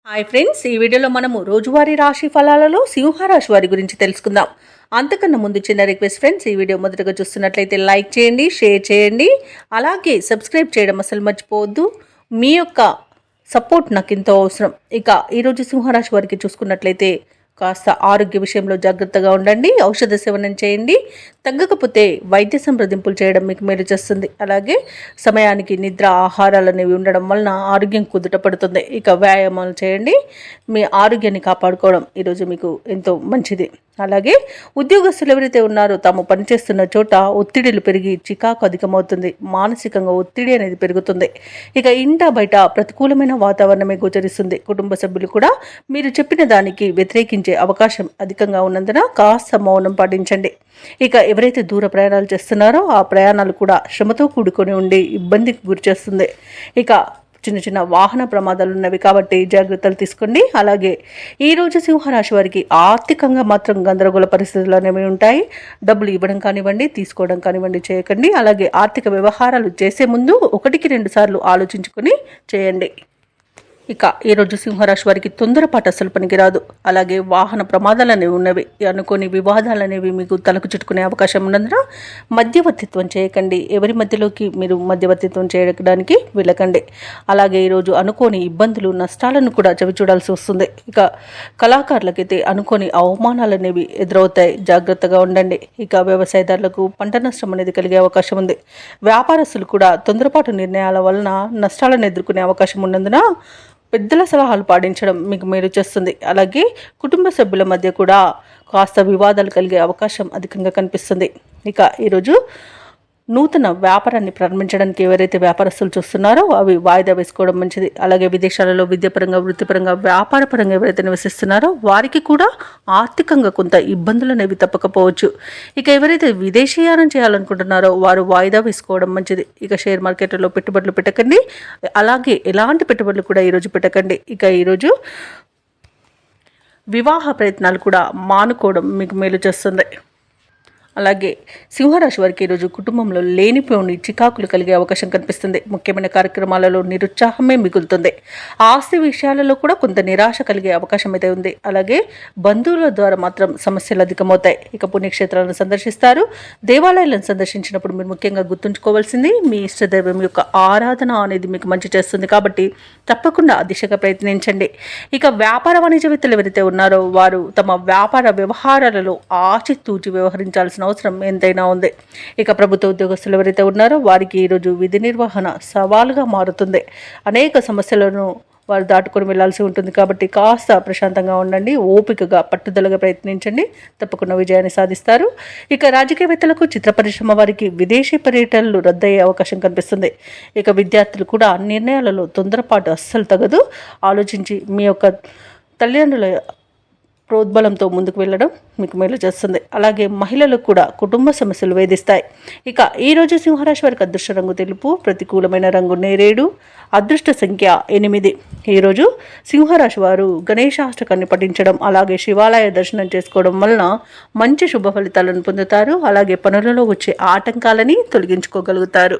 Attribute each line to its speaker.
Speaker 1: Hi friends, ఈ వీడియోలో మనము రోజువారీ రాశి ఫలాలలో సింహరాశి వారి గురించి తెలుసుకుందాం. అంతకన్నా ముందు చిన్న రిక్వెస్ట్ ఫ్రెండ్స్, ఈ వీడియో మొదటగా చూస్తున్నట్లయితే లైక్ చేయండి, షేర్ చేయండి, అలాగే సబ్స్క్రైబ్ చేయడం అసలు మర్చిపోవద్దు. మీ యొక్క సపోర్ట్ నాకు ఎంతో అవసరం. ఇక ఈరోజు సింహరాశి వారికి చూసుకున్నట్లయితే కాస్త ఆరోగ్య విషయంలో జాగ్రత్తగా ఉండండి, ఔషధ సేవనం చేయండి, తగ్గకపోతే వైద్య సంప్రదింపులు చేయడం మీకు మేలు చేస్తుంది. అలాగే సమయానికి నిద్ర ఆహారాలు అనేవి ఉండడం వలన ఆరోగ్యం కుదుట పడుతుంది. ఇక వ్యాయామాలు చేయండి, మీ ఆరోగ్యాన్ని కాపాడుకోవడం ఈరోజు మీకు ఎంతో మంచిది. అలాగే ఉద్యోగస్తులు ఎవరైతే ఉన్నారో తాము పనిచేస్తున్న చోట ఒత్తిడిలు పెరిగి చికాకు అధికమవుతుంది, మానసికంగా ఒత్తిడి అనేది పెరుగుతుంది. ఇక ఇంట బయట ప్రతికూలమైన వాతావరణమే గోచరిస్తుంది. కుటుంబ సభ్యులు కూడా మీరు చెప్పిన దానికి వ్యతిరేకించే అవకాశం అధికంగా ఉన్నందున కాస్త మౌనం పాటించండి. ఇక ఎవరైతే దూర ప్రయాణాలు చేస్తున్నారో ఆ ప్రయాణాలు కూడా శ్రమతో కూడుకొని ఉండి ఇబ్బందికి గురిచేస్తుంది. ఇక చిన్న చిన్న వాహన ప్రమాదాలు ఉన్నవి కాబట్టి జాగ్రత్తలు తీసుకోండి. అలాగే ఈరోజు సింహరాశి వారికి ఆర్థికంగా మాత్రం గందరగోళ పరిస్థితులు అనేవి ఉంటాయి. డబ్బులు ఇవ్వడం కానివ్వండి, తీసుకోవడం కానివ్వండి చేయకండి. అలాగే ఆర్థిక వ్యవహారాలు చేసే ముందు 1-2 సార్లు ఆలోచించుకొని చేయండి. ఇక ఈరోజు సింహరాశి వారికి తొందరపాటు అసలు పనికిరాదు. అలాగే వాహన ప్రమాదాలు అనేవి ఉన్నవి, అనుకోని వివాదాలు అనేవి మీకు తలకు చుట్టుకునే అవకాశం ఉన్నందున మధ్యవర్తిత్వం చేయకండి. ఎవరి మధ్యలోకి మీరు మధ్యవర్తిత్వం చేయడానికి వెళ్ళకండి. అలాగే ఈరోజు అనుకోని ఇబ్బందులు, నష్టాలను కూడా చవిచూడాల్సి వస్తుంది. ఇక కళాకారులకైతే అనుకోని అవమానాలు అనేవి ఎదురవుతాయి, జాగ్రత్తగా ఉండండి. ఇక వ్యవసాయదారులకు పంట నష్టం అనేది కలిగే అవకాశం ఉంది. వ్యాపారస్తులు కూడా తొందరపాటు నిర్ణయాల వలన నష్టాలను ఎదుర్కొనే అవకాశం ఉన్నందున పెద్దల సలహాలు పాటించడం మీకు మేలు చేస్తుంది. అలాగే కుటుంబ సభ్యుల మధ్య కూడా కాస్త వివాదాలు కలిగే అవకాశం అధికంగా కనిపిస్తుంది. ఇక ఈరోజు నూతన వ్యాపారాన్ని ప్రారంభించడానికి ఎవరైతే వ్యాపారస్తులు చూస్తున్నారో అవి వాయిదా వేసుకోవడం మంచిది. అలాగే విదేశాలలో విద్యాపరంగా, వృత్తిపరంగా, వ్యాపారపరంగా ఎవరైతే నివసిస్తున్నారో వారికి కూడా ఆర్థికంగా కొంత ఇబ్బందులు అనేవి తప్పకపోవచ్చు. ఇక ఎవరైతే విదేశీయానం చేయాలనుకుంటున్నారో వారు వాయిదా వేసుకోవడం మంచిది. ఇక షేర్ మార్కెట్లో పెట్టుబడులు పెట్టకండి, అలాగే ఎలాంటి పెట్టుబడులు కూడా ఈరోజు పెట్టకండి. ఇక ఈరోజు వివాహ ప్రయత్నాలు కూడా మానుకోవడం మీకు మేలు చేస్తుంది. అలాగే సింహరాశి వారికి ఈరోజు కుటుంబంలో లేనిపోని చికాకులు కలిగే అవకాశం కనిపిస్తుంది. ముఖ్యమైన కార్యక్రమాలలో నిరుత్సాహమే మిగులుతుంది. ఆస్తి విషయాలలో కూడా కొంత నిరాశ కలిగే అవకాశం అయితే ఉంది. అలాగే బంధువుల ద్వారా మాత్రం సమస్యలు అధికమవుతాయి. ఇక పుణ్యక్షేత్రాలను సందర్శిస్తారు. దేవాలయాలను సందర్శించినప్పుడు మీరు ముఖ్యంగా గుర్తుంచుకోవాల్సింది మీ ఇష్టదైవం యొక్క ఆరాధన అనేది మీకు మంచి చేస్తుంది కాబట్టి తప్పకుండా ఆ దిశగా ప్రయత్నించండి. ఇక వ్యాపార వాణిజ్యవేత్తలు ఎవరైతే ఉన్నారో వారు తమ వ్యాపార వ్యవహారాలలో ఆచితూచి వ్యవహరించాల్సిన అవసరం ఎంతైనా ఉంది. ఇక ప్రభుత్వ ఉద్యోగస్తులు ఎవరైతే ఉన్నారో వారికి ఈరోజు విధి నిర్వహణ సవాలుగా మారుతుంది. అనేక సమస్యలను వారు దాటుకొని వెళ్లాల్సి ఉంటుంది కాబట్టి కాస్త ప్రశాంతంగా ఉండండి, ఓపికగా పట్టుదలగా ప్రయత్నించండి, తప్పకుండా విజయాన్ని సాధిస్తారు. ఇక రాజకీయవేత్తలకు, చిత్ర పరిశ్రమ వారికి విదేశీ పర్యటనలు రద్దయ్యే అవకాశం కనిపిస్తుంది. ఇక విద్యార్థులు కూడా నిర్ణయాలలో తొందరపాటు అస్సలు తగదు. ఆలోచించి మీ యొక్క తల్లిదండ్రుల ప్రోద్బలంతో ముందుకు వెళ్ళడం మీకు మేలు చేస్తుంది. అలాగే మహిళలకు కూడా కుటుంబ సమస్యలు వేధిస్తాయి. ఇక ఈరోజు సింహరాశి వారికి అదృష్ట రంగు తెలుపు, ప్రతికూలమైన రంగు నేరేడు, అదృష్ట సంఖ్య 8. ఈరోజు సింహరాశి వారు గణేశాష్టకాన్ని పఠించడం, అలాగే శివాలయ దర్శనం చేసుకోవడం వలన మంచి శుభ ఫలితాలను పొందుతారు. అలాగే పనులలో వచ్చే ఆటంకాలని తొలగించుకోగలుగుతారు.